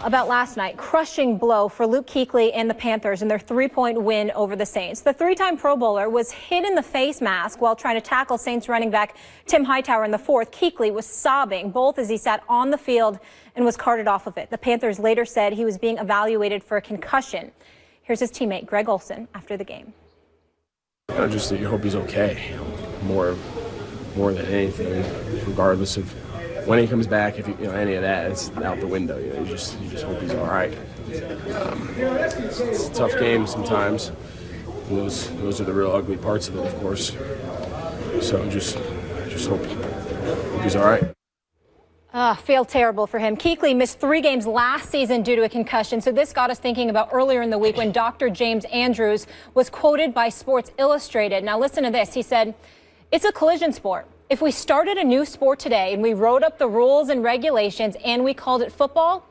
About last night, crushing blow for Luke Kuechly and the Panthers in their 3-point win over the Saints. The three-time Pro Bowler was hit in the face mask while trying to tackle Saints running back Tim Hightower in the fourth. Kuechly was sobbing, both as he sat on the field and was carted off of it. The Panthers later said he was being evaluated for a concussion. Here's his teammate, Greg Olsen, after the game. Just that you hope he's okay, more than anything, regardless of when he comes back. If any of that, it's out the window. You just hope he's all right. It's a tough game sometimes. Those are the real ugly parts of it, of course. So just hope he's all right. Feel terrible for him. Kuechly missed 3 games last season due to a concussion. So this got us thinking about earlier in the week when Dr. James Andrews was quoted by Sports Illustrated. Now listen to this. He said, "It's a collision sport. If we started a new sport today and we wrote up the rules and regulations and we called it football,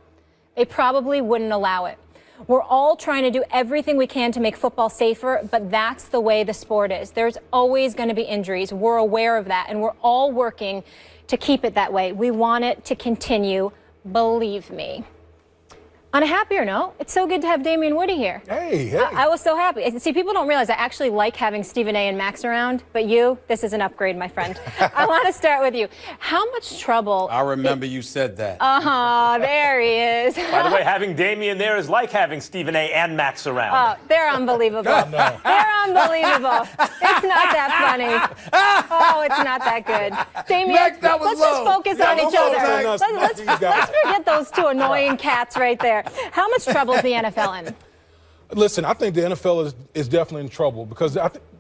they probably wouldn't allow it. We're all trying to do everything we can to make football safer, but that's the way the sport is. There's always going to be injuries. We're aware of that, and we're all working to keep it that way. We want it to continue, believe me." On a happier note, it's so good to have Damian Woody here. Hey. I was so happy. See, people don't realize I actually like having Stephen A. and Max around, but this is an upgrade, my friend. I want to start with you. How much trouble... I remember you said that. There he is. By the way, having Damian there is like having Stephen A. and Max around. They're unbelievable. No. They're unbelievable. It's not that funny. Oh, it's not that good. Damian, Max, that was let's just focus on each other. Let's forget those two annoying cats right there. How much trouble is the NFL in? Listen, I think the NFL is definitely in trouble because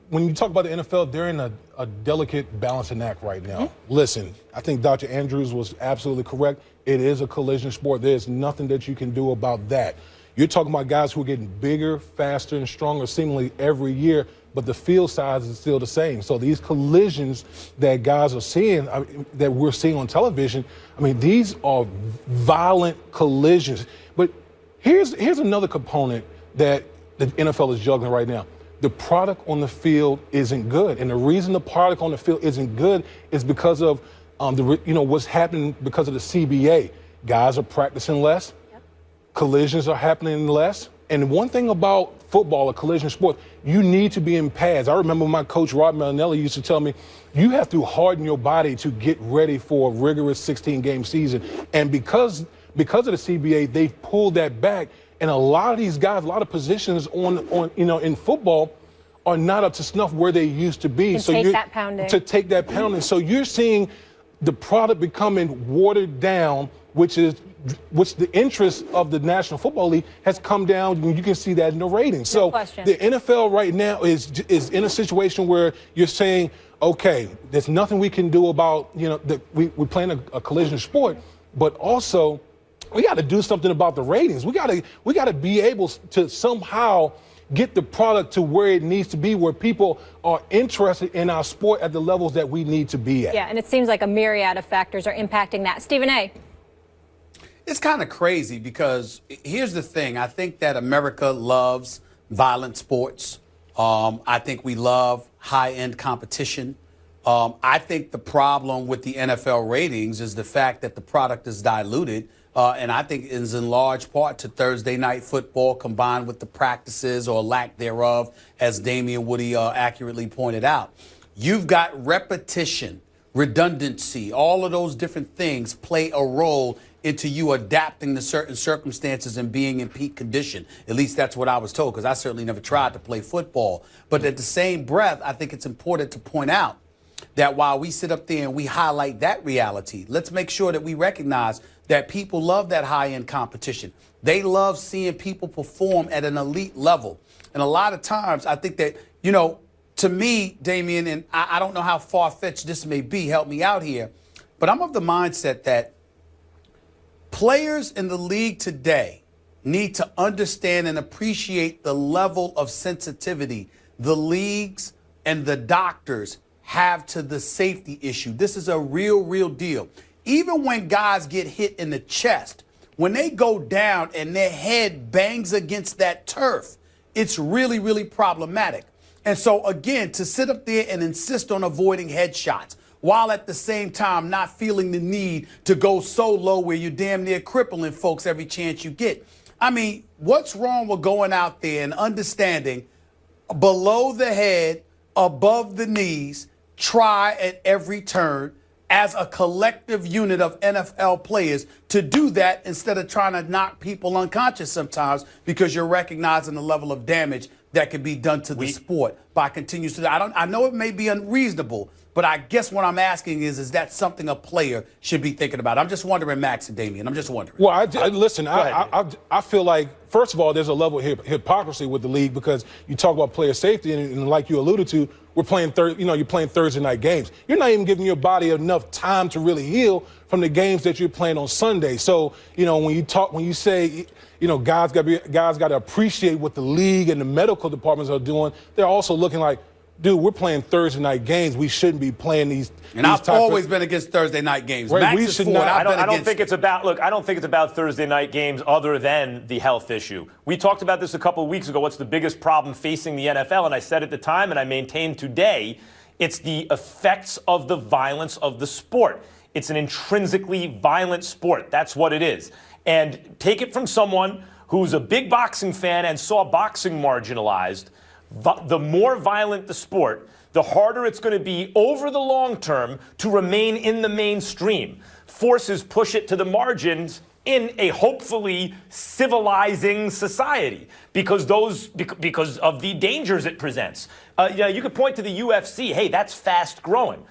when you talk about the NFL, they're in a delicate balancing act right now. Mm-hmm. Listen, I think Dr. Andrews was absolutely correct. It is a collision sport. There's nothing that you can do about that. You're talking about guys who are getting bigger, faster, and stronger seemingly every year, but the field size is still the same. So these collisions that guys are seeing, that we're seeing on television, these are violent collisions. But here's another component that the NFL is juggling right now. The product on the field isn't good. And the reason the product on the field isn't good is because of what's happening because of the CBA. Guys are practicing less. Yep. Collisions are happening less. And one thing about football, a collision sport, you need to be in pads. I remember my coach, Rod Marinelli, used to tell me, you have to harden your body to get ready for a rigorous 16-game season. And because of the CBA, they've pulled that back. And a lot of these guys, a lot of positions in football are not up to snuff where they used to be. To take that pounding. So you're seeing the product becoming watered down, which the interest of the National Football League has come down, and you can see that in the ratings. So the NFL right now is in a situation where you're saying, okay, there's nothing we can do about, we're playing a collision sport, but also we got to do something about the ratings. We got to be able to somehow get the product to where it needs to be, where people are interested in our sport at the levels that we need to be at. Yeah, and it seems like a myriad of factors are impacting that. Stephen A. It's kind of crazy because here's the thing. I think that America loves violent sports. I think we love high-end competition. I think the problem with the NFL ratings is the fact that the product is diluted. And I think it is in large part to Thursday night football combined with the practices or lack thereof, as Damian Woody accurately pointed out. You've got repetition, redundancy, all of those different things play a role into you adapting to certain circumstances and being in peak condition. At least that's what I was told, because I certainly never tried to play football. But at the same breath, I think it's important to point out that while we sit up there and we highlight that reality, let's make sure that we recognize that people love that high-end competition. They love seeing people perform at an elite level. And a lot of times I think that, to me, Damian, and I don't know how far-fetched this may be, help me out here, but I'm of the mindset that players in the league today need to understand and appreciate the level of sensitivity the leagues and the doctors have to the safety issue. This is a real deal. Even when guys get hit in the chest, when they go down and their head bangs against that turf, it's really problematic. And so, again, to sit up there and insist on avoiding headshots, while at the same time not feeling the need to go so low where you're damn near crippling folks every chance you get. I mean, what's wrong with going out there and understanding below the head, above the knees, try at every turn as a collective unit of NFL players to do that instead of trying to knock people unconscious sometimes because you're recognizing the level of damage that can be done to the sport by continuing to do that. I know it may be unreasonable, but I guess what I'm asking is that something a player should be thinking about? I'm just wondering, Max and Damian. I'm just wondering. Well, listen, I feel like, first of all, there's a level of hypocrisy with the league because you talk about player safety, and like you alluded to, we're playing you're playing Thursday night games. You're not even giving your body enough time to really heal from the games that you're playing on Sunday. So, when you say, guys got to appreciate what the league and the medical departments are doing, they're also looking like, dude, we're playing Thursday night games. We shouldn't be playing these. And I've always been against Thursday night games. Right, Max we is should for not. it. I don't think it's about. Look, I don't think it's about Thursday night games other than the health issue. We talked about this a couple of weeks ago. What's the biggest problem facing the NFL? And I said at the time, and I maintain today, it's the effects of the violence of the sport. It's an intrinsically violent sport. That's what it is. And take it from someone who's a big boxing fan and saw boxing marginalized. The more violent the sport, the harder it's going to be over the long term to remain in the mainstream. Forces push it to the margins in a hopefully civilizing society because of the dangers it presents. You could point to the UFC. Hey, that's fast growing.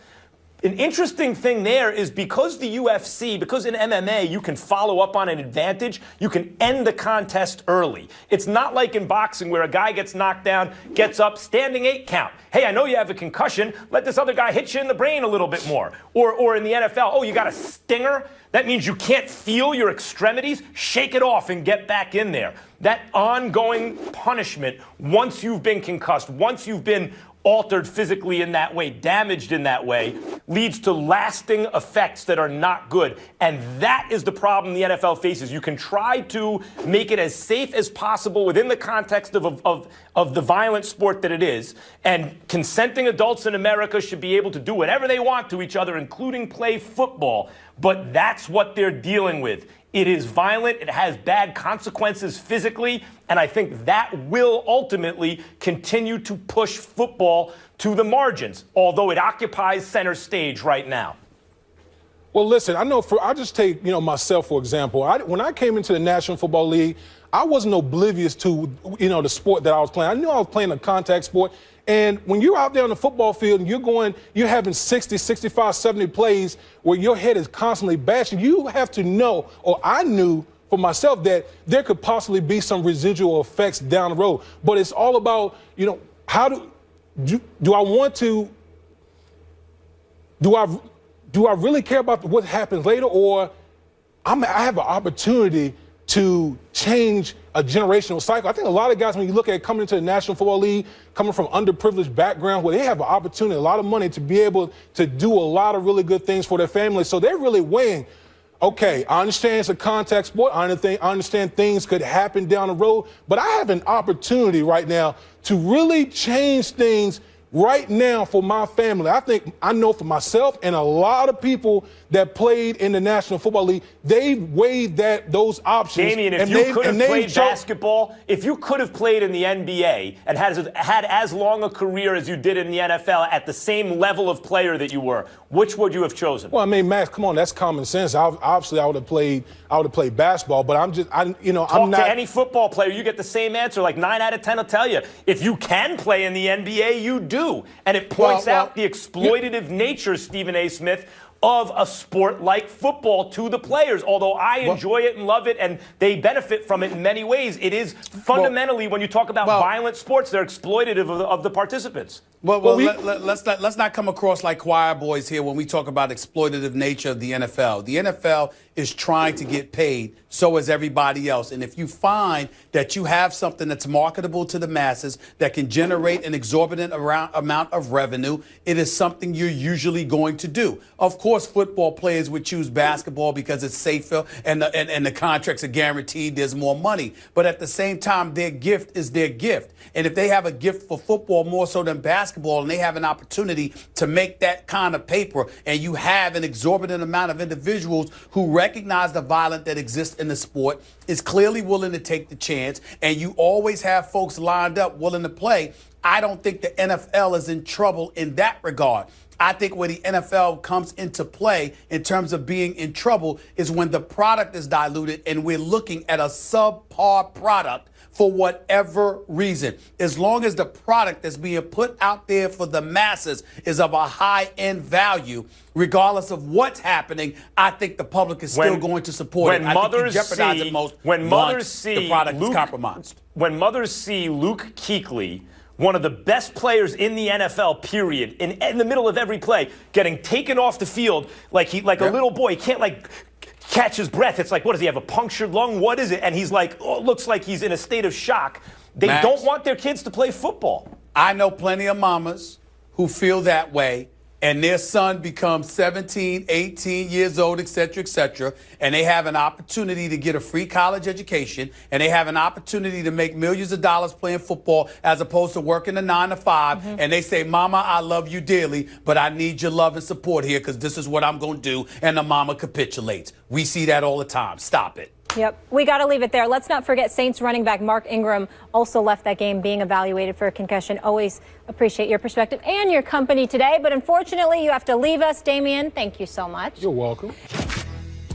An interesting thing there is because the UFC, because in MMA, you can follow up on an advantage, you can end the contest early. It's not like in boxing where a guy gets knocked down, gets up, standing 8 count. Hey, I know you have a concussion. Let this other guy hit you in the brain a little bit more. Or in the NFL, oh, you got a stinger? That means you can't feel your extremities? Shake it off and get back in there. That ongoing punishment, once you've been concussed, once you've been altered physically in that way, damaged in that way, leads to lasting effects that are not good. And that is the problem the NFL faces. You can try to make it as safe as possible within the context of the violent sport that it is. And consenting adults in America should be able to do whatever they want to each other, including play football. But that's what they're dealing with. It is violent. It has bad consequences physically. And I think that will ultimately continue to push football to the margins, although it occupies center stage right now. Well, listen, I know I'll just take, myself, for example. When I came into the National Football League, I wasn't oblivious to, the sport that I was playing. I knew I was playing a contact sport. And when you're out there on the football field and you're having 60, 65, 70 plays where your head is constantly bashing, you have to know, or I knew for myself, that there could possibly be some residual effects down the road. But it's all about, how do I want to, do I really care about what happens later, or I have an opportunity to change a generational cycle? I think a lot of guys, when you look at coming into the National Football League, coming from underprivileged backgrounds, where they have an opportunity, a lot of money to be able to do a lot of really good things for their families. So they're really weighing, okay, I understand it's a contact sport. I understand things could happen down the road, but I have an opportunity right now to really change things right now for my family. I know for myself and a lot of people that played in the National Football League, they weighed those options. Damian, if you could have played basketball, if you could have played in the NBA and had as long a career as you did in the NFL at the same level of player that you were, which would you have chosen? Well, I mean, Max, come on, that's common sense. Obviously, I would have played basketball, but I'm not. Talk to any football player, you get the same answer. Like 9 out of 10 will tell you, if you can play in the NBA, you do. And it points out the exploitative nature, Stephen A. Smith, of a sport like football to the players. Although I enjoy it and love it, and they benefit from it in many ways, it is fundamentally, when you talk about violent sports, they're exploitative of the participants. Let's not come across like choir boys here when we talk about exploitative nature of the NFL. The NFL is trying to get paid, so is everybody else. And if you find that you have something that's marketable to the masses, that can generate an exorbitant amount of revenue, it is something you're usually going to do. Of course, football players would choose basketball because it's safer and the contracts are guaranteed, there's more money. But at the same time, their gift is their gift. And if they have a gift for football more so than basketball, basketball and they have an opportunity to make that kind of paper, and you have an exorbitant amount of individuals who recognize the violence that exists in the sport, is clearly willing to take the chance, and you always have folks lined up willing to play, I don't think the NFL is in trouble in that regard. I think where the NFL comes into play in terms of being in trouble is when the product is diluted and we're looking at a subpar product for whatever reason. As long as the product that's being put out there for the masses is of a high-end value, regardless of what's happening, I think the public is still going to support it. I think you jeopardize it most once the product is compromised. When mothers see Luke Kuechly, one of the best players in the NFL, period, in the middle of every play, getting taken off the field like a little boy. He can't catch his breath. It's like, what does he have, a punctured lung? What is it? And he's like, oh, it looks like he's in a state of shock. They don't want their kids to play football. I know plenty of mamas who feel that way, and their son becomes 17, 18 years old, et cetera, and they have an opportunity to get a free college education, and they have an opportunity to make millions of dollars playing football as opposed to working a 9 to 5, and they say, Mama, I love you dearly, but I need your love and support here because this is what I'm going to do, and the mama capitulates. We see that all the time. Stop it. Yep. We got to leave it there. Let's not forget Saints running back Mark Ingram also left that game being evaluated for a concussion. Always appreciate your perspective and your company today. But unfortunately, you have to leave us. Damian, thank you so much. You're welcome.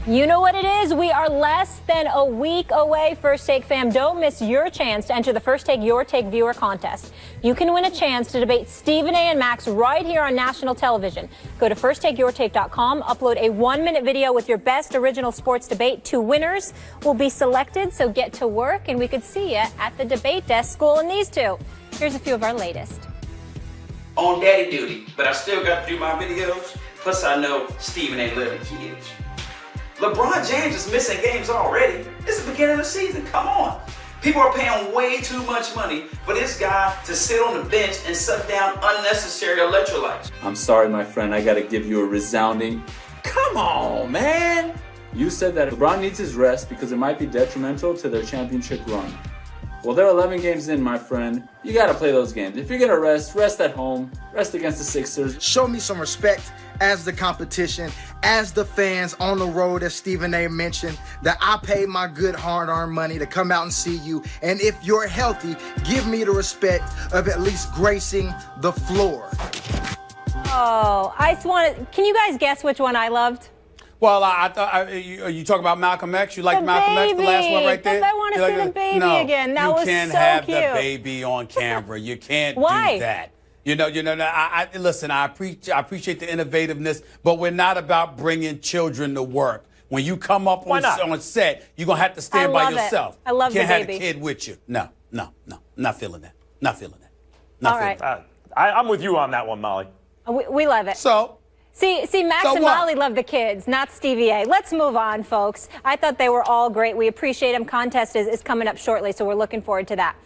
You know what it is. We are less than a week away. First Take fam, don't miss your chance to enter the First Take Your Take viewer contest. You can win a chance to debate Stephen A. and Max right here on national television. Go to firsttakeyourtake.com, upload a 1-minute video with your best original sports debate. 2 winners will be selected, so get to work, and we could see you at the debate desk schooling these two. Here's a few of our latest. On daddy duty, but I still got to do my videos. Plus, I know Stephen ain't living kids. LeBron James is missing games already. It's the beginning of the season. Come on. People are paying way too much money for this guy to sit on the bench and suck down unnecessary electrolytes. I'm sorry, my friend. I got to give you a resounding, come on, man. You said that LeBron needs his rest because it might be detrimental to their championship run. Well, they're 11 games in, my friend. You got to play those games. If you're going to rest at home, rest against the Sixers. Show me some respect as the competition, as the fans on the road, as Stephen A. mentioned, that I paid my good hard-earned money to come out and see you. And if you're healthy, give me the respect of at least gracing the floor. Oh, can you guys guess which one I loved? Well, I thought you talk about Malcolm X. You like Malcolm X, the last one right there? I want to see the baby again. That was so cute. You can't have the baby on camera. You can't do that. You know. Listen, I appreciate the innovativeness, but we're not about bringing children to work. When you come up on set, you're gonna have to stand by yourself. I love the baby. You can't have a kid with you. No. Not feeling that. Not feeling that. I'm with you on that one, Molly. We love it. See, Max and Molly love the kids, not Stevie A. Let's move on, folks. I thought they were all great. We appreciate them. Contest is coming up shortly, so we're looking forward to that.